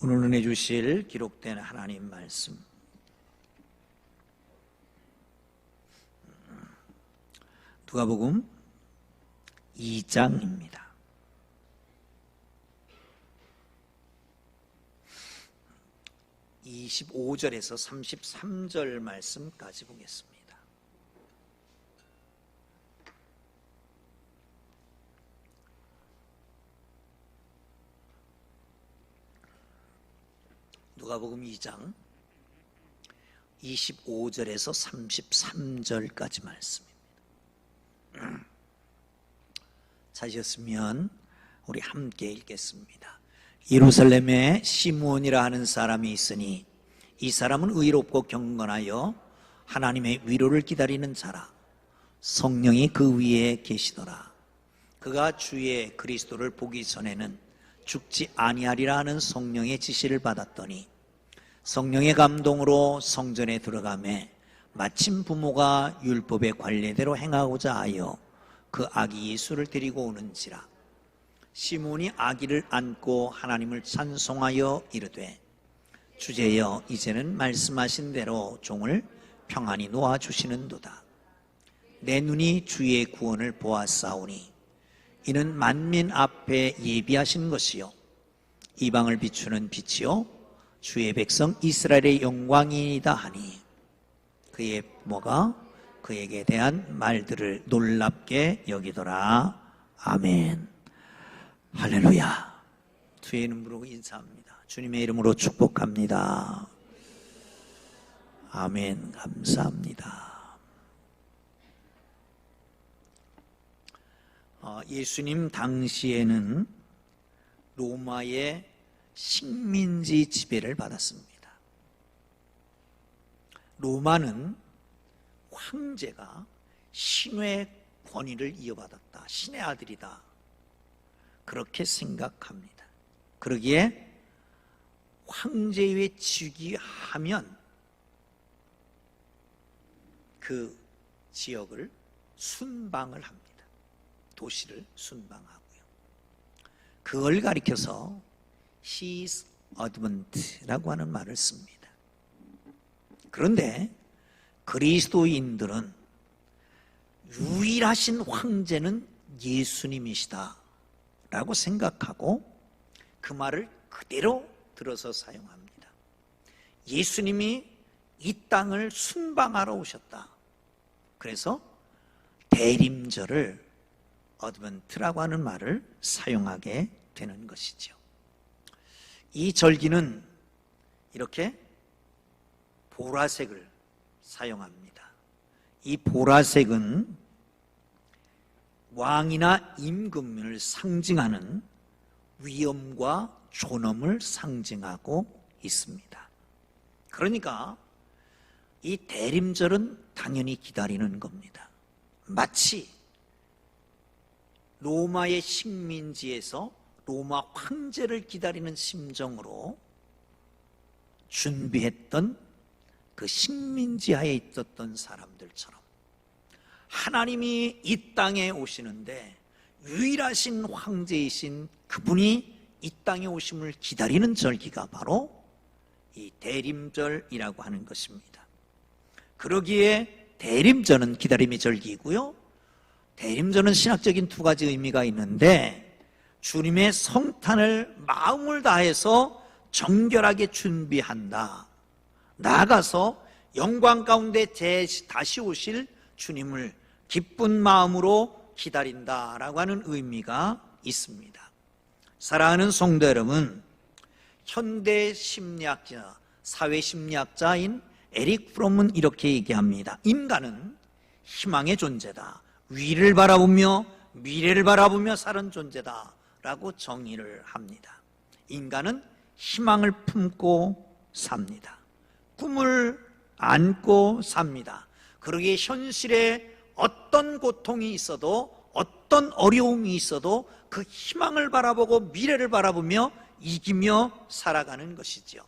오늘 은혜 주실 기록된 하나님 말씀, 누가복음 2장입니다. 25절에서 33절 말씀까지 보겠습니다. 누가복음 2장 25절에서 33절까지 말씀입니다. 찾으셨으면 우리 함께 읽겠습니다. 예루살렘에 시므온이라 하는 사람이 있으니 이 사람은 의롭고 경건하여 하나님의 위로를 기다리는 자라. 성령이 그 위에 계시더라. 그가 주의 그리스도를 보기 전에는 죽지 아니하리라 하는 성령의 지시를 받았더니 성령의 감동으로 성전에 들어가매 마침 부모가 율법의 관례대로 행하고자 하여 그 아기 예수를 데리고 오는지라. 시몬이 아기를 안고 하나님을 찬송하여 이르되 주제여 이제는 말씀하신 대로 종을 평안히 놓아주시는도다. 내 눈이 주의 구원을 보았사오니 이는 만민 앞에 예비하신 것이요 이방을 비추는 빛이요 주의 백성 이스라엘의 영광이다 하니 그의 부모가 그에게 대한 말들을 놀랍게 여기더라. 아멘. 할렐루야. 주의 이름 부르고 인사합니다. 주님의 이름으로 축복합니다. 아멘. 감사합니다. 예수님 당시에는 로마의 식민지 지배를 받았습니다. 로마는 황제가 신의 권위를 이어받았다. 신의 아들이다. 그렇게 생각합니다. 그러기에 황제에 즉위하면 그 지역을 순방을 합니다. 도시를 순방하고요. 그걸 가리켜서 He is advent라고 하는 말을 씁니다. 그런데 그리스도인들은 유일하신 황제는 예수님이시다 라고 생각하고 그 말을 그대로 들어서 사용합니다. 예수님이 이 땅을 순방하러 오셨다. 그래서 대림절을 어드벤트라고 하는 말을 사용하게 되는 것이죠. 이 절기는 이렇게 보라색을 사용합니다. 이 보라색은 왕이나 임금을 상징하는 위엄과 존엄을 상징하고 있습니다. 그러니까 이 대림절은 당연히 기다리는 겁니다. 마치 로마의 식민지에서 로마 황제를 기다리는 심정으로 준비했던 그 식민지하에 있었던 사람들처럼 하나님이 이 땅에 오시는데 유일하신 황제이신 그분이 이 땅에 오심을 기다리는 절기가 바로 이 대림절이라고 하는 것입니다. 그러기에 대림절은 기다림의 절기이고요, 대림절은 신학적인 두 가지 의미가 있는데 주님의 성탄을 마음을 다해서 정결하게 준비한다. 나아가서 영광 가운데 다시 오실 주님을 기쁜 마음으로 기다린다라고 하는 의미가 있습니다. 사랑하는 성도 여러분, 현대 심리학자, 사회 심리학자인 에릭 프롬은 이렇게 얘기합니다. 인간은 희망의 존재다. 위를 바라보며 미래를 바라보며 사는 존재다 라고 정의를 합니다. 인간은 희망을 품고 삽니다. 꿈을 안고 삽니다. 그러기에 현실에 어떤 고통이 있어도 어떤 어려움이 있어도 그 희망을 바라보고 미래를 바라보며 이기며 살아가는 것이죠.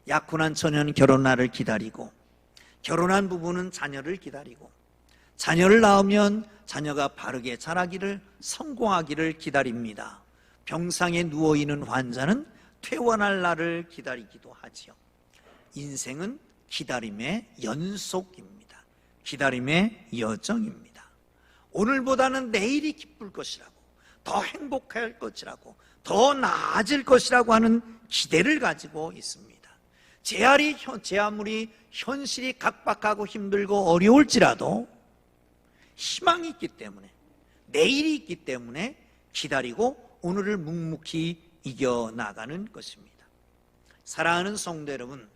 약혼한 처녀는 결혼날을 기다리고 결혼한 부부는 자녀를 기다리고 자녀를 낳으면 자녀가 바르게 자라기를 성공하기를 기다립니다. 병상에 누워있는 환자는 퇴원할 날을 기다리기도 하지요. 인생은 기다림의 연속입니다. 기다림의 여정입니다. 오늘보다는 내일이 기쁠 것이라고, 더 행복할 것이라고, 더 나아질 것이라고 하는 기대를 가지고 있습니다. 제 아무리 현실이 각박하고 힘들고 어려울지라도 희망이 있기 때문에, 내일이 있기 때문에 기다리고 오늘을 묵묵히 이겨나가는 것입니다. 사랑하는 성도 여러분,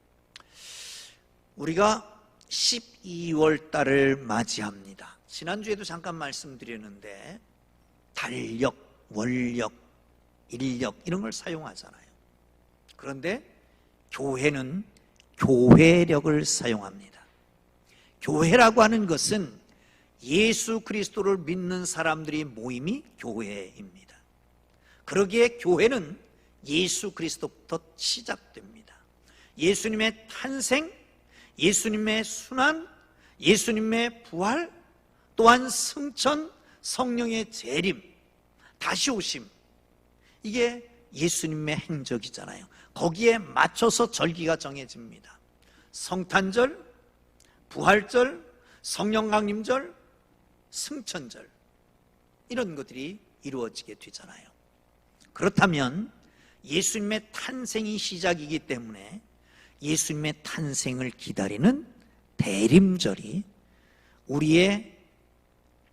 우리가 12월 달을 맞이합니다. 지난주에도 잠깐 말씀드렸는데 달력, 월력, 일력 이런 걸 사용하잖아요. 그런데 교회는 교회력을 사용합니다. 교회라고 하는 것은 예수 그리스도를 믿는 사람들의 모임이 교회입니다. 그러기에 교회는 예수 그리스도부터 시작됩니다. 예수님의 탄생, 예수님의 순환, 예수님의 부활, 또한 승천, 성령의 재림, 다시 오심, 이게 예수님의 행적이잖아요. 거기에 맞춰서 절기가 정해집니다. 성탄절, 부활절, 성령 강림절, 승천절, 이런 것들이 이루어지게 되잖아요. 그렇다면 예수님의 탄생이 시작이기 때문에 예수님의 탄생을 기다리는 대림절이 우리의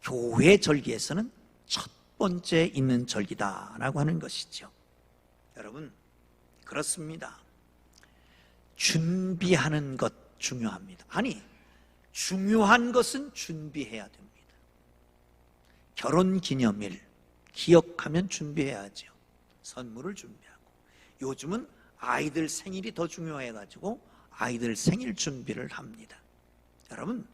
교회 절기에서는 첫 번째 있는 절기다라고 하는 것이죠. 여러분, 그렇습니다. 준비하는 것 중요합니다. 아니, 중요한 것은 준비해야 됩니다. 결혼기념일 기억하면 준비해야죠. 선물을 준비하고, 요즘은 아이들 생일이 더 중요해가지고 아이들 생일 준비를 합니다. 여러분,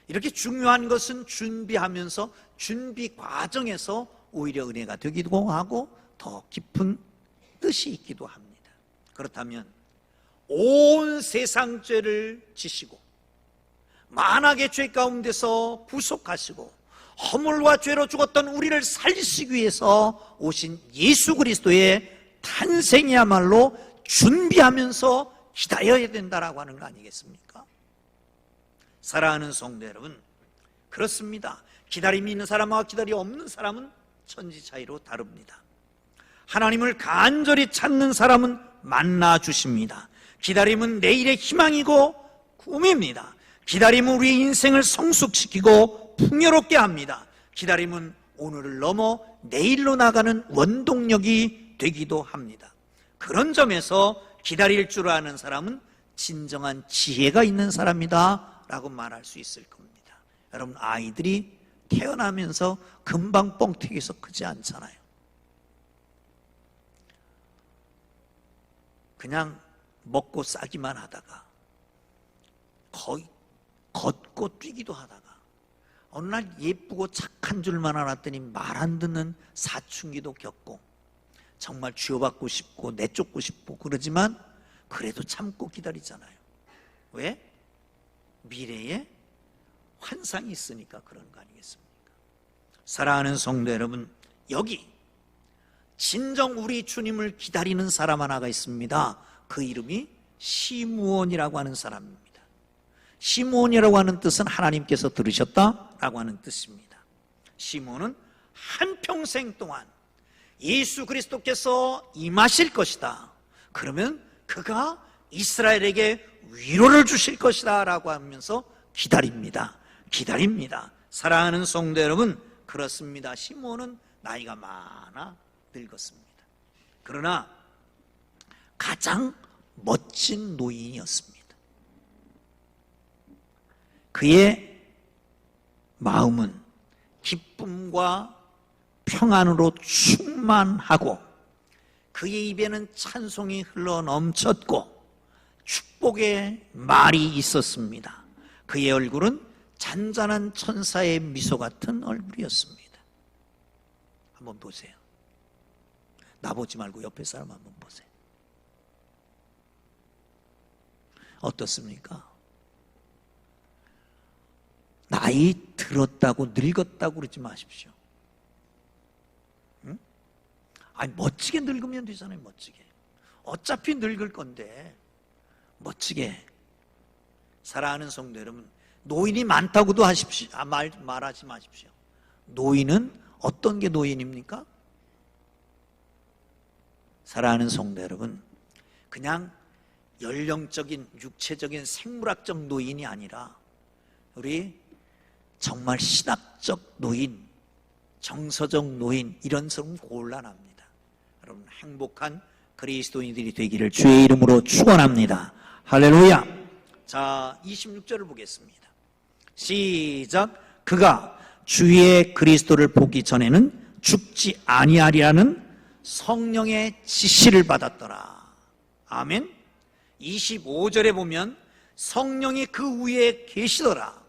이렇게 중요한 것은 준비하면서 준비 과정에서 오히려 은혜가 되기도 하고 더 깊은 뜻이 있기도 합니다. 그렇다면 온 세상 죄를 지시고 만악의 죄 가운데서 구속하시고 허물과 죄로 죽었던 우리를 살리시기 위해서 오신 예수 그리스도의 탄생이야말로 준비하면서 기다려야 된다라고 하는 거 아니겠습니까? 사랑하는 성도 여러분, 그렇습니다. 기다림이 있는 사람과 기다림이 없는 사람은 천지 차이로 다릅니다. 하나님을 간절히 찾는 사람은 만나 주십니다. 기다림은 내일의 희망이고 꿈입니다. 기다림은 우리의 인생을 성숙시키고 풍요롭게 합니다. 기다림은 오늘을 넘어 내일로 나가는 원동력이 되기도 합니다. 그런 점에서 기다릴 줄 아는 사람은 진정한 지혜가 있는 사람이다 라고 말할 수 있을 겁니다. 여러분, 아이들이 태어나면서 금방 뻥튀기해서 크지 않잖아요. 그냥 먹고 싸기만 하다가 거의 걷고 뛰기도 하다가 어느 날 예쁘고 착한 줄만 알았더니 말 안 듣는 사춘기도 겪고 정말 쥐어받고 싶고 내쫓고 싶고 그러지만 그래도 참고 기다리잖아요. 왜? 미래에 환상이 있으니까 그런 거 아니겠습니까? 사랑하는 성도 여러분, 여기 진정 우리 주님을 기다리는 사람 하나가 있습니다. 그 이름이 시므온이라고 하는 사람입니다. 시므온이라고 하는 뜻은 하나님께서 들으셨다라고 하는 뜻입니다. 시므온은 한평생 동안 예수 그리스도께서 임하실 것이다, 그러면 그가 이스라엘에게 위로를 주실 것이다 라고 하면서 기다립니다. 사랑하는 성도 여러분, 그렇습니다. 시므온은 나이가 많아 늙었습니다. 그러나 가장 멋진 노인이었습니다. 그의 마음은 기쁨과 평안으로 충만하고 그의 입에는 찬송이 흘러 넘쳤고 축복의 말이 있었습니다. 그의 얼굴은 잔잔한 천사의 미소 같은 얼굴이었습니다. 한번 보세요. 나보지 말고 옆에 사람 한번 보세요. 어떻습니까? 나이 들었다고 늙었다고 그러지 마십시오. 응? 아니, 멋지게 늙으면 되잖아요. 멋지게. 어차피 늙을 건데 멋지게. 사랑하는 성도 여러분, 노인이 많다고도 하십시오. 말하지 마십시오. 노인은 어떤 게 노인입니까? 사랑하는 성도 여러분, 그냥 연령적인, 육체적인, 생물학적 노인이 아니라 우리 정말 신학적 노인, 정서적 노인, 이런 사람은 곤란합니다. 여러분, 행복한 그리스도인들이 되기를 주의 이름으로 축원합니다. 할렐루야. 자, 26절을 보겠습니다. 시작. 그가 주의 그리스도를 보기 전에는 죽지 아니하리라는 성령의 지시를 받았더라. 아멘. 25절에 보면 성령이 그 위에 계시더라.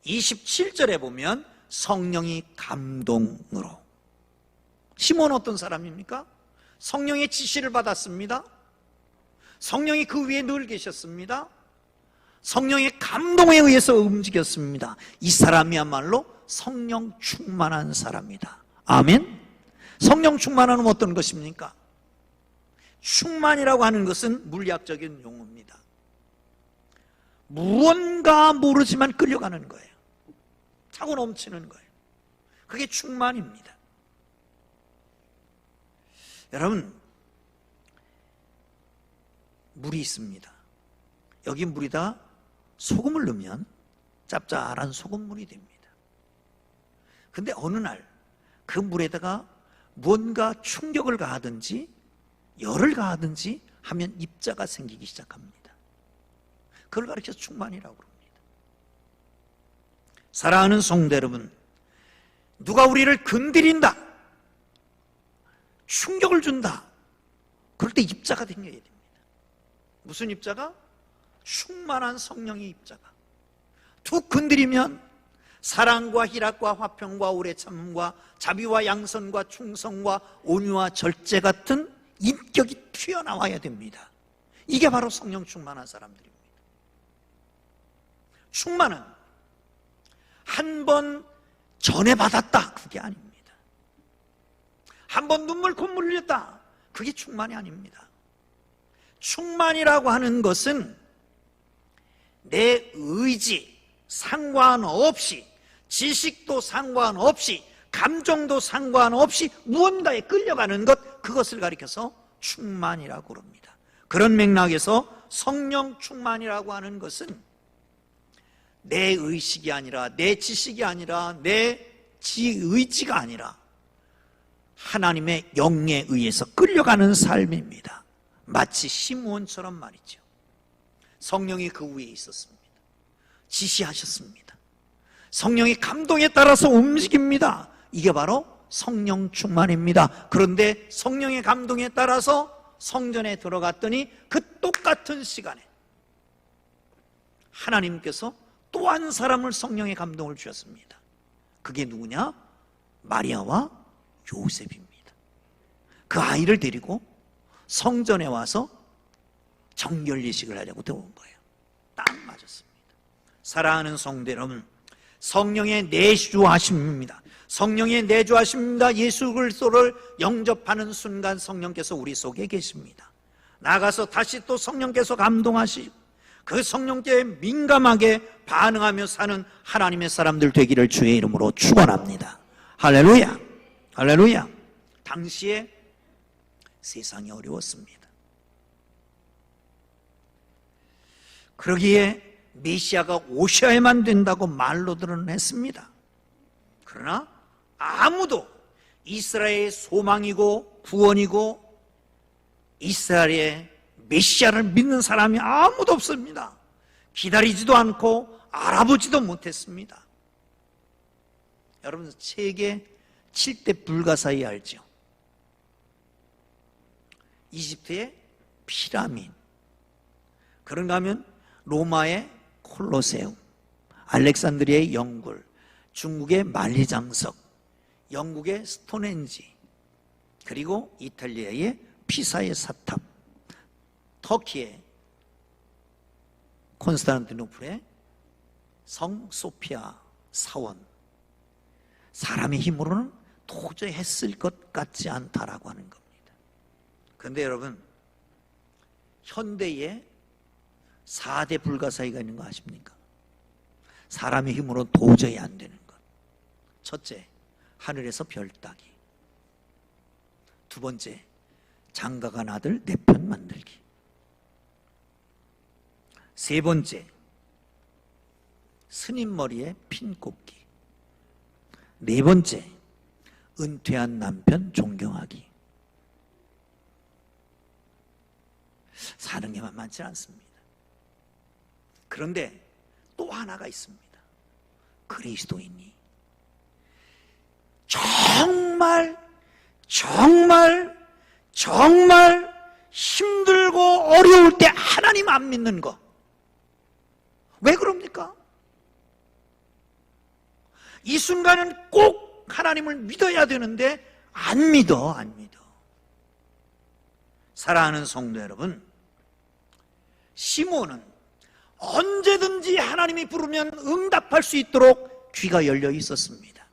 27절에 보면 성령이 감동으로. 시몬은 어떤 사람입니까? 성령의 지시를 받았습니다. 성령이 그 위에 늘 계셨습니다. 성령의 감동에 의해서 움직였습니다. 이 사람이야말로 성령 충만한 사람이다. 아멘. 성령 충만함은 어떤 것입니까? 충만이라고 하는 것은 물리학적인 용어입니다. 무언가 모르지만 끌려가는 거예요. 차고 넘치는 거예요. 그게 충만입니다. 여러분, 물이 있습니다. 여기 물에다 소금을 넣으면 짭짤한 소금물이 됩니다. 근데 어느 날 그 물에다가 무언가 충격을 가하든지 열을 가하든지 하면 입자가 생기기 시작합니다. 그걸 가리켜서 충만이라고 합니다. 사랑하는 성도 여러분, 누가 우리를 건드린다, 충격을 준다, 그럴 때 입자가 생겨야 됩니다. 무슨 입자가? 충만한 성령의 입자가. 툭 건드리면 사랑과 희락과 화평과 오래 참음과 자비와 양선과 충성과 온유와 절제 같은 인격이 튀어나와야 됩니다. 이게 바로 성령 충만한 사람들입니다. 충만은 한 번 전에 받았다, 그게 아닙니다. 한 번 눈물 콧물 흘렸다, 그게 충만이 아닙니다. 충만이라고 하는 것은 내 의지 상관없이, 지식도 상관없이, 감정도 상관없이 무언가에 끌려가는 것, 그것을 가리켜서 충만이라고 합니다. 그런 맥락에서 성령 충만이라고 하는 것은 내 의식이 아니라, 내 지식이 아니라, 내 지의지가 아니라 하나님의 영에 의해서 끌려가는 삶입니다. 마치 시므온처럼 말이죠. 성령이 그 위에 있었습니다. 지시하셨습니다. 성령의 감동에 따라서 움직입니다. 이게 바로 성령 충만입니다. 그런데 성령의 감동에 따라서 성전에 들어갔더니 그 똑같은 시간에 하나님께서 또 한 사람을 성령의 감동을 주셨습니다. 그게 누구냐? 마리아와 요셉입니다. 그 아이를 데리고 성전에 와서 정결 예식을 하려고 들어온 거예요. 딱 맞았습니다. 사랑하는 성도 여러분, 성령의 내주하심입니다. 성령의 내주하심입니다. 예수 그리스도를 영접하는 순간 성령께서 우리 속에 계십니다. 나가서 다시 또 성령께서 감동하시고 그 성령께 민감하게 반응하며 사는 하나님의 사람들 되기를 주의 이름으로 축원합니다. 할렐루야. 할렐루야. 당시에 세상이 어려웠습니다. 그러기에 메시아가 오셔야만 된다고 말로들은 했습니다. 그러나 아무도 이스라엘의 소망이고 구원이고 이스라엘의 메시아를 믿는 사람이 아무도 없습니다. 기다리지도 않고 알아보지도 못했습니다. 여러분, 세계 7대 불가사의 알죠? 이집트의 피라민, 그런가 하면 로마의 콜로세움, 알렉산드리아의 영굴, 중국의 만리장석, 영국의 스톤헨지, 그리고 이탈리아의 피사의 사탑, 터키의 콘스탄티노플의 성 소피아 사원, 사람의 힘으로는 도저히 했을 것 같지 않다라고 하는 겁니다. 그런데 여러분, 현대에 4대 불가사의가 있는 거 아십니까? 사람의 힘으로 도저히 안 되는 것. 첫째, 하늘에서 별 따기. 두 번째, 장가간 아들 내 편 만들기. 세 번째, 스님 머리에 핀 꽂기. 네 번째, 은퇴한 남편 존경하기. 사는 게 만만치 않습니다. 그런데 또 하나가 있습니다. 그리스도인이 정말 힘들고 어려울 때 하나님 안 믿는 거. 왜 그럽니까? 이 순간은 꼭 하나님을 믿어야 되는데 안 믿어. 사랑하는 성도 여러분, 시몬은 언제든지 하나님이 부르면 응답할 수 있도록 귀가 열려 있었습니다.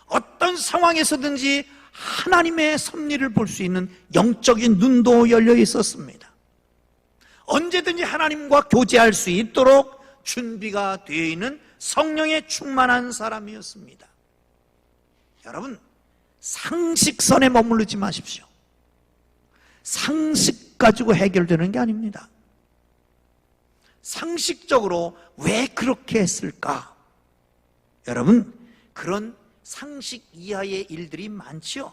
어떤 상황에서든지 하나님의 섭리를 볼 수 있는 영적인 눈도 열려 있었습니다. 언제든지 하나님과 교제할 수 있도록 준비가 되어 있는 성령에 충만한 사람이었습니다. 여러분, 상식선에 머무르지 마십시오. 상식 가지고 해결되는 게 아닙니다. 상식적으로 왜 그렇게 했을까? 여러분, 그런 상식 이하의 일들이 많지요.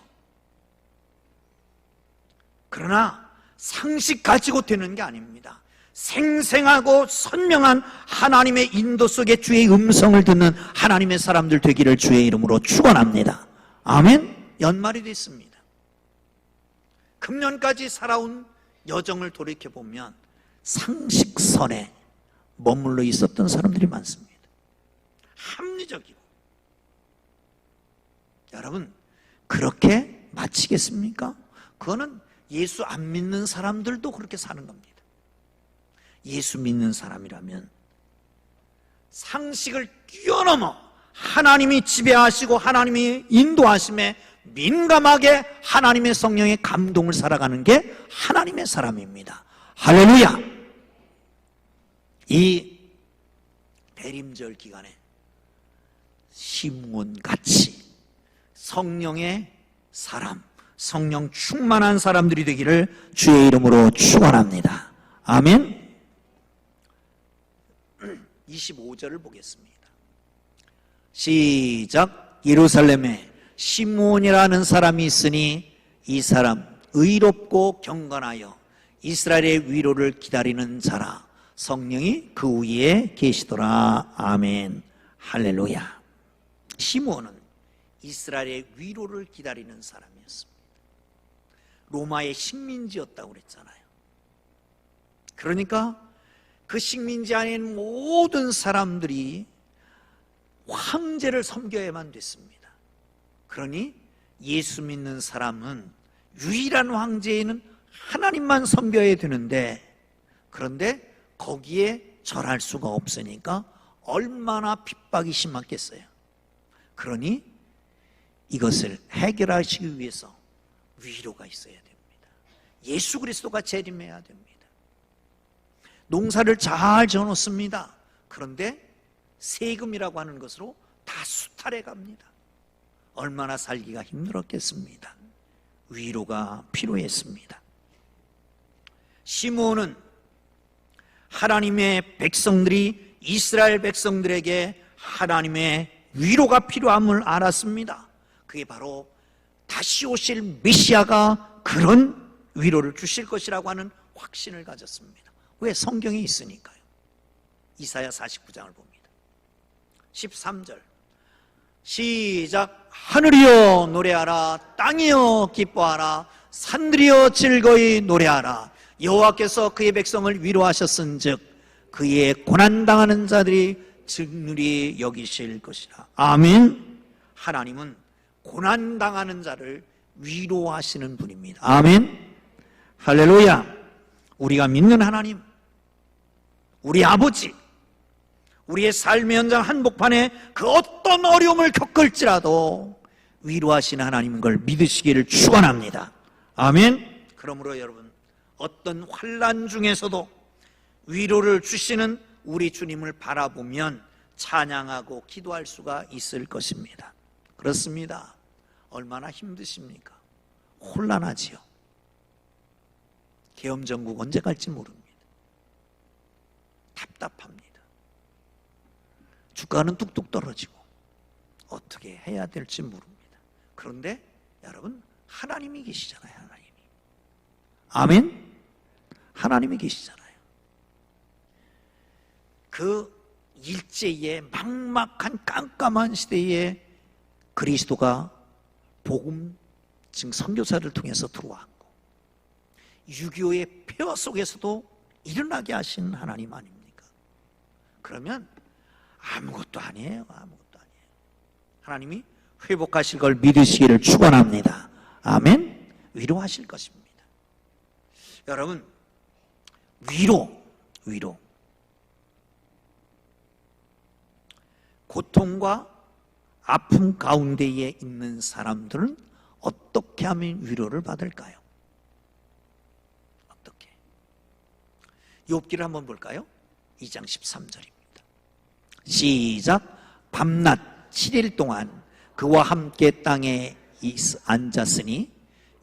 그러나 상식 가지고 되는 게 아닙니다. 생생하고 선명한 하나님의 인도 속에 주의 음성을 듣는 하나님의 사람들 되기를 주의 이름으로 축원합니다. 아멘. 연말이 됐습니다. 금년까지 살아온 여정을 돌이켜보면 상식선에 머물러 있었던 사람들이 많습니다. 합리적이고. 여러분, 그렇게 마치겠습니까? 그거는 예수 안 믿는 사람들도 그렇게 사는 겁니다. 예수 믿는 사람이라면 상식을 뛰어넘어 하나님이 지배하시고 하나님이 인도하심에 민감하게 하나님의 성령의 감동을 살아가는 게 하나님의 사람입니다. 할렐루야! 이 대림절 기간에 시므온같이 성령의 사람, 성령 충만한 사람들이 되기를 주의 이름으로 축원합니다. 아멘. 25절을 보겠습니다. 시작. 예루살렘에 시므온이라는 사람이 있으니 이 사람 의롭고 경건하여 이스라엘의 위로를 기다리는 자라. 성령이 그 위에 계시더라. 아멘. 할렐루야. 시므온은 이스라엘의 위로를 기다리는 사람이었습니다. 로마의 식민지였다고 그랬잖아요. 그러니까 그 식민지 안에 있는 모든 사람들이 황제를 섬겨야만 됐습니다. 그러니 예수 믿는 사람은 유일한 황제에는 하나님만 섬겨야 되는데, 그런데 거기에 절할 수가 없으니까 얼마나 핍박이 심했겠어요. 그러니 이것을 해결하시기 위해서 위로가 있어야 됩니다. 예수 그리스도가 재림해야 됩니다. 농사를 잘 지어놓습니다. 그런데 세금이라고 하는 것으로 다 수탈해 갑니다. 얼마나 살기가 힘들었겠습니다. 위로가 필요했습니다. 시므온은 하나님의 백성들이 이스라엘 백성들에게 하나님의 위로가 필요함을 알았습니다. 그게 바로 다시 오실 메시아가 그런 위로를 주실 것이라고 하는 확신을 가졌습니다. 왜? 성경에 있으니까요. 이사야 49장을 봅니다. 13절 시작. 하늘이여 노래하라, 땅이여 기뻐하라, 산들이여 즐거이 노래하라. 여호와께서 그의 백성을 위로하셨은즉 그의 고난당하는 자들이 증률이 여기실 것이라. 아멘. 하나님은 고난당하는 자를 위로하시는 분입니다. 아멘. 할렐루야. 우리가 믿는 하나님, 우리 아버지, 우리의 삶의 현장 한복판에 그 어떤 어려움을 겪을지라도 위로하시는 하나님인 걸 믿으시기를 축원합니다. 아멘. 그러므로 여러분, 어떤 환난 중에서도 위로를 주시는 우리 주님을 바라보면 찬양하고 기도할 수가 있을 것입니다. 그렇습니다. 얼마나 힘드십니까? 혼란하지요. 계엄정국 언제 갈지 모릅니다. 답답합니다. 주가는 뚝뚝 떨어지고 어떻게 해야 될지 모릅니다. 그런데 여러분, 하나님이 계시잖아요. 하나님이. 아멘? 하나님이 계시잖아요. 그 일제의 막막한 깜깜한 시대에 그리스도가 복음, 즉 선교사를 통해서 들어왔고 6.25의 폐허 속에서도 일어나게 하신 하나님 아닙니까? 그러면 아무것도 아니에요. 아무것도 아니에요. 하나님이 회복하실 걸 믿으시기를 축원합니다. 아멘. 위로하실 것입니다. 여러분, 위로 고통과 아픔 가운데에 있는 사람들은 어떻게 하면 위로를 받을까요? 어떻게? 욥기를 한번 볼까요? 2장 13절입니다. 시작. 밤낮 7일 동안 그와 함께 땅에 앉았으니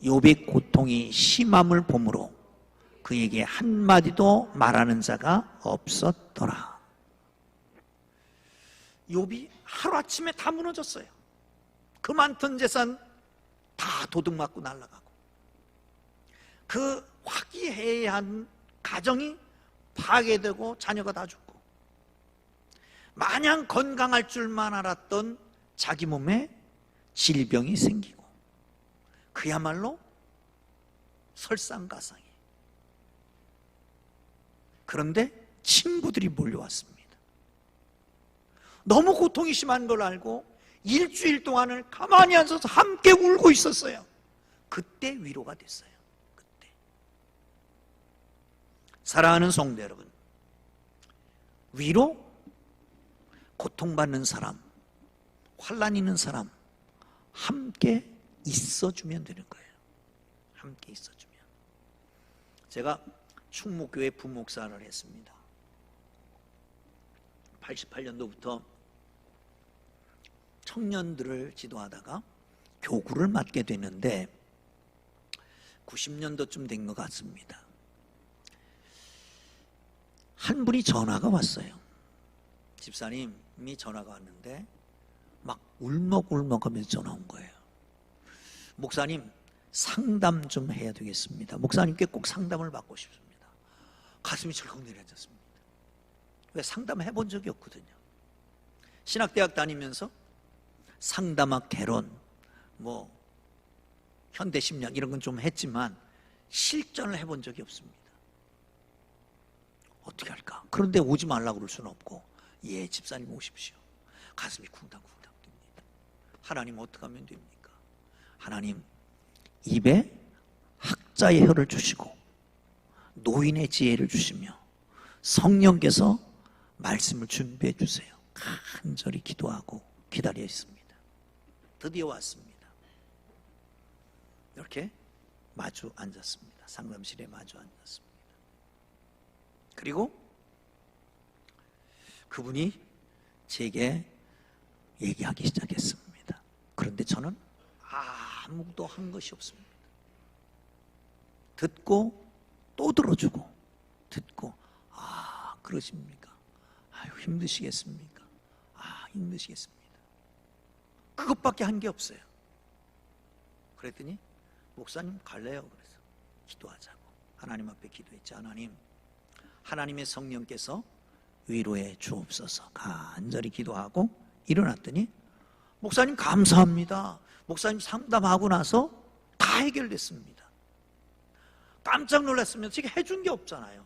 욥의 고통이 심함을 보므로 그에게 한마디도 말하는 자가 없었더라. 욥이 하루아침에 다 무너졌어요. 그 많던 재산 다 도둑맞고 날아가고 그 화기애애한 가정이 파괴되고 자녀가 다 죽고 마냥 건강할 줄만 알았던 자기 몸에 질병이 생기고 그야말로 설상가상이. 그런데 친구들이 몰려왔습니다. 너무 고통이 심한 걸 알고 일주일 동안을 가만히 앉아서 함께 울고 있었어요. 그때 위로가 됐어요. 그때. 사랑하는 성도 여러분, 위로, 고통받는 사람, 환난 있는 사람 함께 있어주면 되는 거예요. 함께 있어주면. 제가 충무교회 부목사를 했습니다. 88년도부터 청년들을 지도하다가 교구를 맡게 됐는데 90년도쯤 된 것 같습니다. 한 분이 전화가 왔어요. 집사님이 전화가 왔는데 막 울먹울먹하면서 전화 온 거예요. 목사님, 상담 좀 해야 되겠습니다. 목사님께 꼭 상담을 받고 싶습니다. 가슴이 철컥 내려앉았습니다. 왜? 상담해 본 적이 없거든요. 신학대학 다니면서 상담학 개론, 현대심리학 이런 건 좀 했지만 실전을 해본 적이 없습니다. 어떻게 할까? 그런데 오지 말라고 그럴 수는 없고, 예, 집사님 오십시오. 가슴이 쿵당쿵당 됩니다. 하나님 어떻게 하면 됩니까? 하나님 입에 학자의 혀를 주시고 노인의 지혜를 주시며 성령께서 말씀을 준비해 주세요. 간절히 기도하고 기다려 있습니다. 드디어 왔습니다. 이렇게 마주 앉았습니다. 상담실에 마주 앉았습니다. 그리고 그분이 제게 얘기하기 시작했습니다. 그런데 저는 아무것도 한 것이 없습니다. 듣고 또 들어주고 듣고, 그러십니까? 아유, 힘드시겠습니까? 힘드시겠습니다. 그것밖에 한 게 없어요. 그랬더니 목사님 갈래요? 그래서 기도하자고 하나님 앞에 기도했지. 하나님의 성령께서 위로해 주옵소서 간절히 기도하고 일어났더니 목사님 감사합니다. 목사님 상담하고 나서 다 해결됐습니다. 깜짝 놀랐으면 지금 해준 게 없잖아요.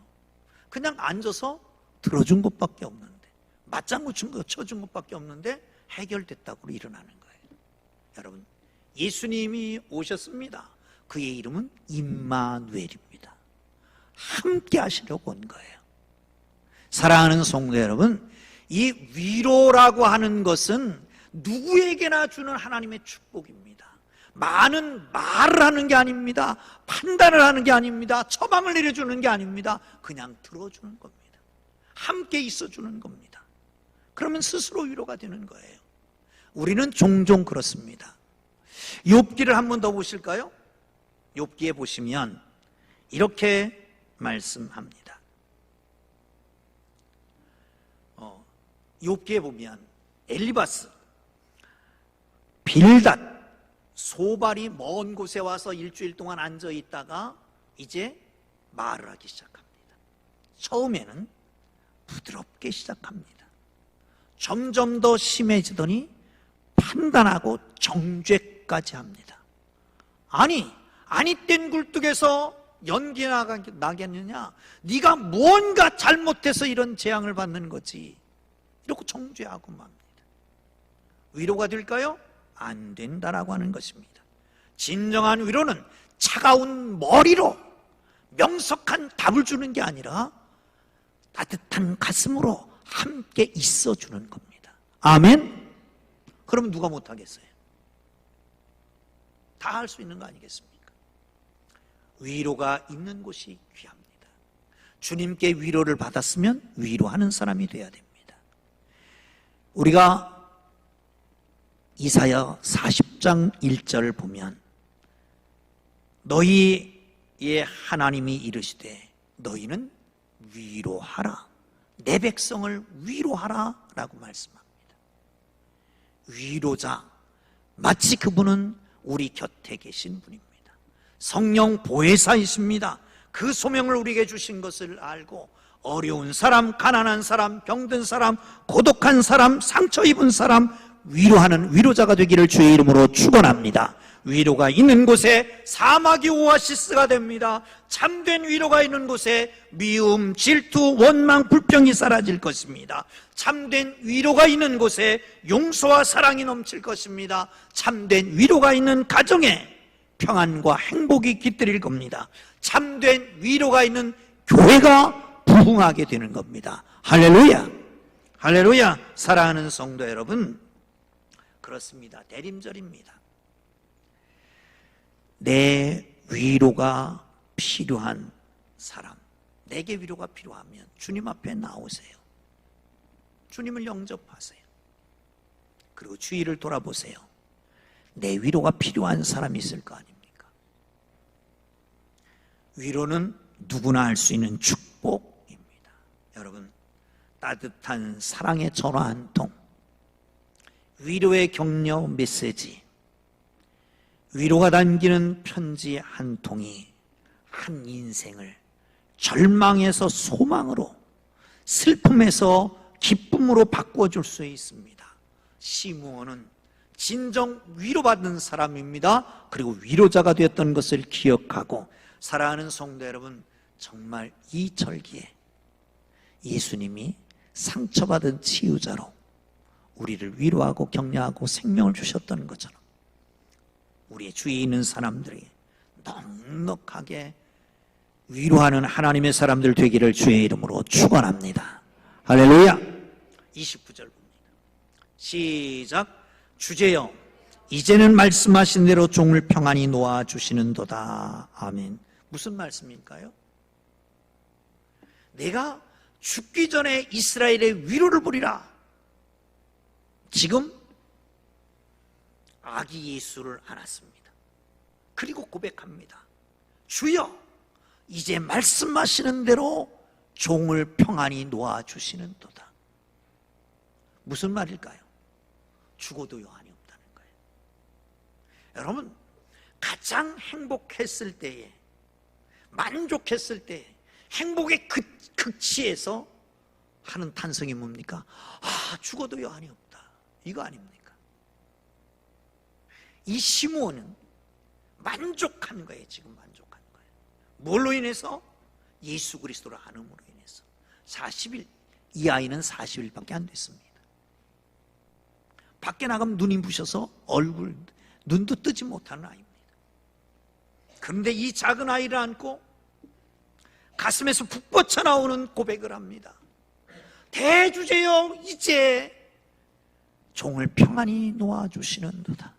그냥 앉아서 들어준 것밖에 없는데, 맞장구 쳐준 것밖에 없는데 해결됐다고 일어나는 거예요. 여러분, 예수님이 오셨습니다. 그의 이름은 임마누엘입니다. 함께 하시려고 온 거예요. 사랑하는 성도 여러분, 이 위로라고 하는 것은 누구에게나 주는 하나님의 축복입니다. 많은 말을 하는 게 아닙니다. 판단을 하는 게 아닙니다. 처방을 내려주는 게 아닙니다. 그냥 들어주는 겁니다. 함께 있어주는 겁니다. 그러면 스스로 위로가 되는 거예요. 우리는 종종 그렇습니다. 욥기를 한 번 더 보실까요? 욥기에 보시면 이렇게 말씀합니다. 욥기에 보면 엘리바스, 빌닷, 소발이 먼 곳에 와서 일주일 동안 앉아 있다가 이제 말을 하기 시작합니다. 처음에는 부드럽게 시작합니다. 점점 더 심해지더니 판단하고 정죄까지 합니다. 아니 뗀 굴뚝에서 연기 나겠느냐? 네가 뭔가 잘못해서 이런 재앙을 받는 거지. 이러고 정죄하고 맙니다. 위로가 될까요? 안 된다라고 하는 것입니다. 진정한 위로는 차가운 머리로 명석한 답을 주는 게 아니라 따뜻한 가슴으로 함께 있어주는 겁니다. 아멘? 그러면 누가 못하겠어요? 다 할 수 있는 거 아니겠습니까? 위로가 있는 곳이 귀합니다. 주님께 위로를 받았으면 위로하는 사람이 돼야 됩니다. 우리가 이사야 40장 1절을 보면 너희의 하나님이 이르시되 너희는 위로하라, 내 백성을 위로하라 라고 말씀합니다. 위로자, 마치 그분은 우리 곁에 계신 분입니다. 성령 보혜사이십니다. 그 소명을 우리에게 주신 것을 알고 어려운 사람, 가난한 사람, 병든 사람, 고독한 사람, 상처 입은 사람 위로하는 위로자가 되기를 주의 이름으로 축원합니다. 위로가 있는 곳에 사막이 오아시스가 됩니다. 참된 위로가 있는 곳에 미움, 질투, 원망, 불평이 사라질 것입니다. 참된 위로가 있는 곳에 용서와 사랑이 넘칠 것입니다. 참된 위로가 있는 가정에 평안과 행복이 깃들일 겁니다. 참된 위로가 있는 교회가 부흥하게 되는 겁니다. 할렐루야! 할렐루야! 사랑하는 성도 여러분, 그렇습니다. 대림절입니다. 내 위로가 필요한 사람, 내게 위로가 필요하면 주님 앞에 나오세요. 주님을 영접하세요. 그리고 주위를 돌아보세요. 내 위로가 필요한 사람이 있을 거 아닙니까? 위로는 누구나 할 수 있는 축복입니다. 여러분, 따뜻한 사랑의 전화 한 통, 위로의 격려 메시지, 위로가 담기는 편지 한 통이 한 인생을 절망에서 소망으로, 슬픔에서 기쁨으로 바꿔줄 수 있습니다. 시므온은 진정 위로받는 사람입니다. 그리고 위로자가 되었던 것을 기억하고, 사랑하는 성도 여러분, 정말 이 절기에 예수님이 상처받은 치유자로 우리를 위로하고 격려하고 생명을 주셨던 것처럼 우리의 주위에 있는 사람들에게 넉넉하게 위로하는 하나님의 사람들 되기를 주의 이름으로 축원합니다. 할렐루야. 29절 봅니다. 시작. 주제여, 이제는 말씀하신 대로 종을 평안히 놓아주시는도다. 아멘. 무슨 말씀일까요? 내가 죽기 전에 이스라엘의 위로를 보리라. 지금 아기 예수를 안았습니다. 그리고 고백합니다. 주여, 이제 말씀하시는 대로 종을 평안히 놓아주시는도다. 무슨 말일까요? 죽어도 여한이 없다는 거예요. 여러분, 가장 행복했을 때에, 만족했을 때, 행복의 극치에서 하는 탄성이 뭡니까? 아, 죽어도 여한이 없다. 이거 아닙니까? 이 시므온은 만족한 거예요. 지금 만족한 거예요. 뭘로 인해서? 예수 그리스도를 안음으로 인해서. 40일, 이 아이는 40일밖에 안 됐습니다. 밖에 나가면 눈이 부셔서 얼굴, 눈도 뜨지 못하는 아이입니다. 그런데 이 작은 아이를 안고 가슴에서 북 뻗쳐 나오는 고백을 합니다. 대주제여, 이제 종을 평안히 놓아주시는도다.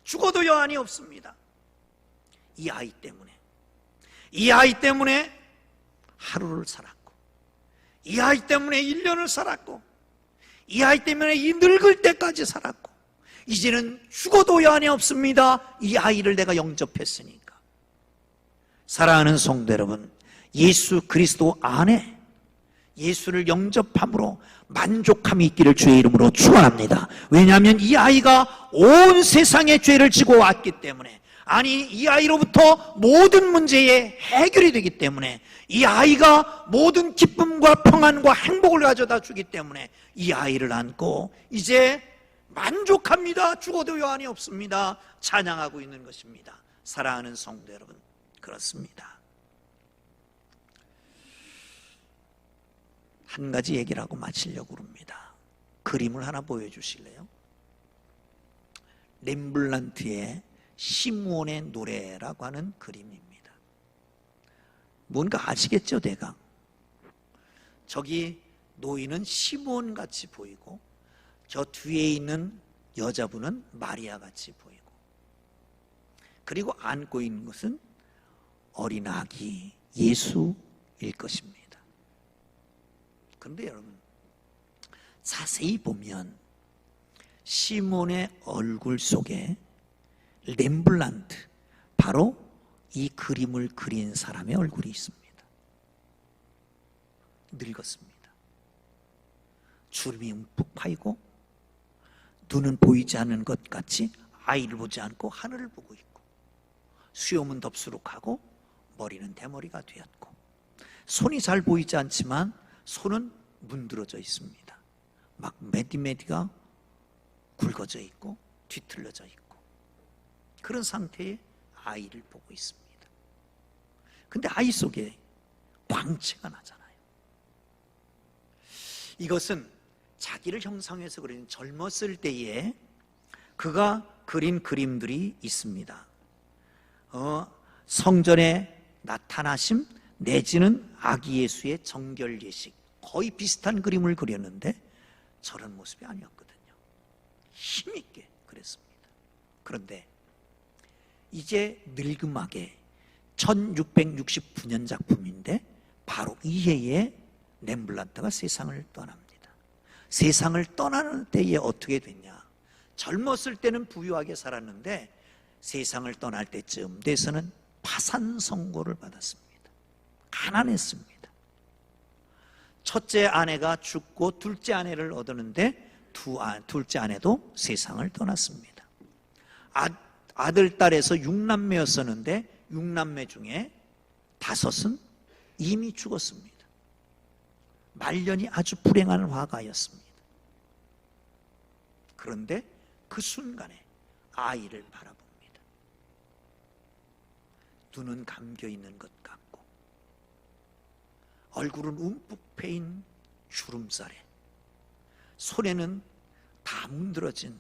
죽어도 여한이 없습니다. 이 아이 때문에 하루를 살았고, 이 아이 때문에 1년을 살았고, 이 아이 때문에 이 늙을 때까지 살았고, 이제는 죽어도 여한이 없습니다. 이 아이를 내가 영접했으니까. 사랑하는 성도 여러분, 예수 그리스도 안에 예수를 영접함으로 만족함이 있기를 주의 이름으로 축원합니다. 왜냐하면 이 아이가 온 세상의 죄를 지고 왔기 때문에, 아니 이 아이로부터 모든 문제의 해결이 되기 때문에, 이 아이가 모든 기쁨과 평안과 행복을 가져다 주기 때문에 이 아이를 안고 이제 만족합니다. 죽어도 여한이 없습니다. 찬양하고 있는 것입니다. 사랑하는 성도 여러분, 그렇습니다. 한 가지 얘기를 하고 마치려고 합니다. 그림을 하나 보여주실래요? 렘블란트의 시므온의 노래라고 하는 그림입니다. 뭔가 아시겠죠, 대강? 저기 노인은 시므온 같이 보이고, 저 뒤에 있는 여자분은 마리아 같이 보이고, 그리고 안고 있는 것은 어린 아기 예수일 것입니다. 그런데 여러분, 자세히 보면 시몬의 얼굴 속에 렘블란트, 바로 이 그림을 그린 사람의 얼굴이 있습니다. 늙었습니다. 주름이 움푹 파이고, 눈은 보이지 않는 것 같이 아이를 보지 않고 하늘을 보고 있고, 수염은 덥수룩하고 머리는 대머리가 되었고, 손이 잘 보이지 않지만 손은 문드러져 있습니다. 막 메디메디가 굵어져 있고 뒤틀려져 있고, 그런 상태의 아이를 보고 있습니다. 근데 아이 속에 광채가 나잖아요. 이것은 자기를 형상해서 그린 젊었을 때에 그가 그린 그림들이 있습니다. 성전에 나타나심 내지는 아기 예수의 정결 예식, 거의 비슷한 그림을 그렸는데 저런 모습이 아니었거든요. 힘있게 그랬습니다. 그런데 이제 늙음하게 1669년 작품인데 바로 이 해에 렘블란트가 세상을 떠납니다. 세상을 떠나는 때에 어떻게 됐냐? 젊었을 때는 부유하게 살았는데 세상을 떠날 때쯤 돼서는 파산 선고를 받았습니다. 가난했습니다. 첫째 아내가 죽고 둘째 아내를 얻었는데 둘째 아내도 세상을 떠났습니다. 아들, 딸에서 6남매였었는데 6남매 중에 5은 이미 죽었습니다. 말년이 아주 불행한 화가였습니다. 그런데 그 순간에 아이를 바라봅니다. 눈은 감겨 있는 것 같고, 얼굴은 움푹 패인 주름살에, 손에는 다 문드러진,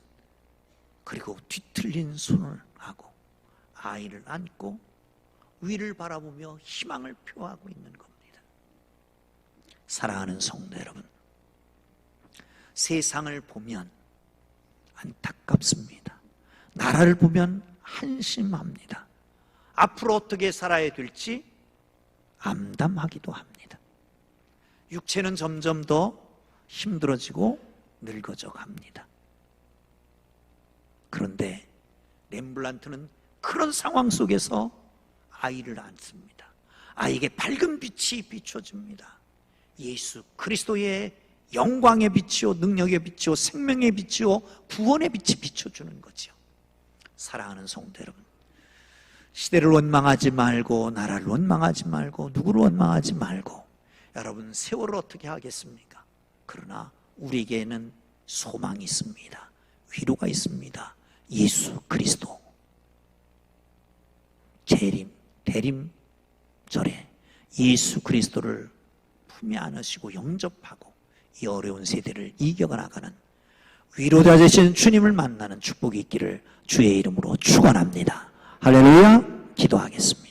그리고 뒤틀린 손을 하고 아이를 안고 위를 바라보며 희망을 표하고 있는 겁니다. 사랑하는 성도 여러분, 세상을 보면 안타깝습니다. 나라를 보면 한심합니다. 앞으로 어떻게 살아야 될지 암담하기도 합니다. 육체는 점점 더 힘들어지고 늙어져 갑니다. 그런데 렘블란트는 그런 상황 속에서 아이를 안습니다. 아이에게 밝은 빛이 비춰집니다. 예수 그리스도의 영광의 빛이요, 능력의 빛이요, 생명의 빛이요, 구원의 빛이 비춰주는 거죠. 사랑하는 성도 여러분, 시대를 원망하지 말고, 나라를 원망하지 말고, 누구를 원망하지 말고, 여러분 세월을 어떻게 하겠습니까? 그러나 우리에게는 소망이 있습니다. 위로가 있습니다. 예수 그리스도 재림, 대림절에 예수 그리스도를 품에 안으시고 영접하고 이 어려운 세대를 이겨나가는 위로자 되신 주님을 만나는 축복이 있기를 주의 이름으로 축원합니다. 할렐루야. 기도하겠습니다.